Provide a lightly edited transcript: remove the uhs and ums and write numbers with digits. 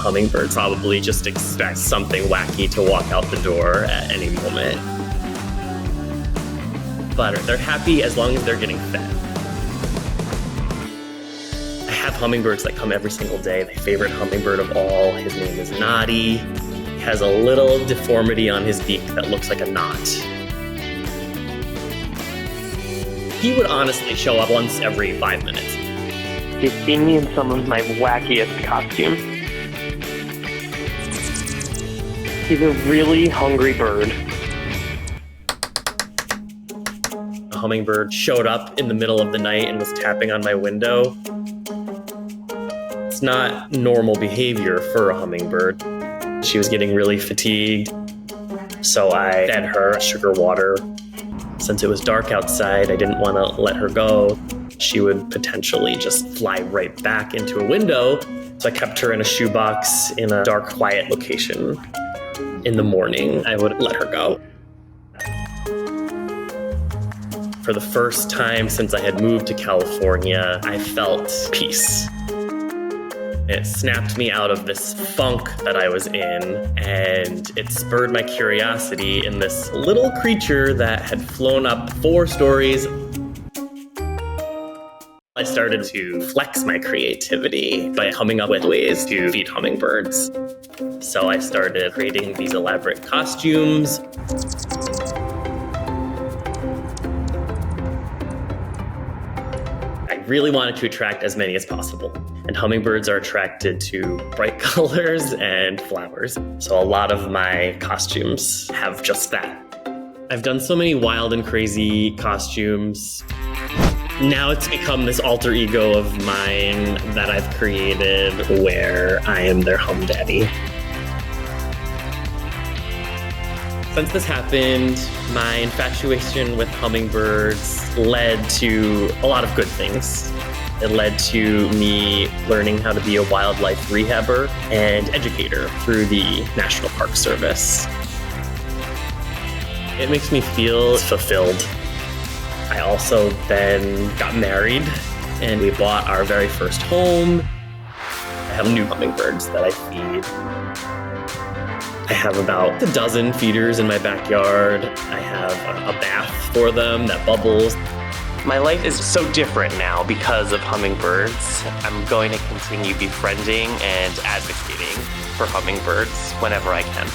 hummingbirds probably just expect something wacky to walk out the door at any moment. But they're happy as long as they're getting fed. I have hummingbirds that come every single day. My favorite hummingbird of all, his name is Noddy. He has a little deformity on his beak that looks like a knot. He would honestly show up once every 5 minutes. He's seen me in some of my wackiest costumes. He's a really hungry bird. A hummingbird showed up in the middle of the night and was tapping on my window. It's not normal behavior for a hummingbird. She was getting really fatigued, so I fed her sugar water. Since it was dark outside, I didn't want to let her go. She would potentially just fly right back into a window, so I kept her in a shoebox in a dark, quiet location. In the morning, I would let her go. For the first time since I had moved to California, I felt peace. It snapped me out of this funk that I was in, and it spurred my curiosity in this little creature that had flown up 4 stories. I started to flex my creativity by coming up with ways to feed hummingbirds. So I started creating these elaborate costumes. I really wanted to attract as many as possible. And hummingbirds are attracted to bright colors and flowers. So a lot of my costumes have just that. I've done so many wild and crazy costumes. Now it's become this alter ego of mine that I've created where I am their hum daddy. Since this happened, my infatuation with hummingbirds led to a lot of good things. It led to me learning how to be a wildlife rehabber and educator through the National Park Service. It makes me feel fulfilled. I also then got married and we bought our very first home. I have new hummingbirds that I feed. I have about a dozen feeders in my backyard. I have a bath for them that bubbles. My life is so different now because of hummingbirds. I'm going to continue befriending and advocating for hummingbirds whenever I can.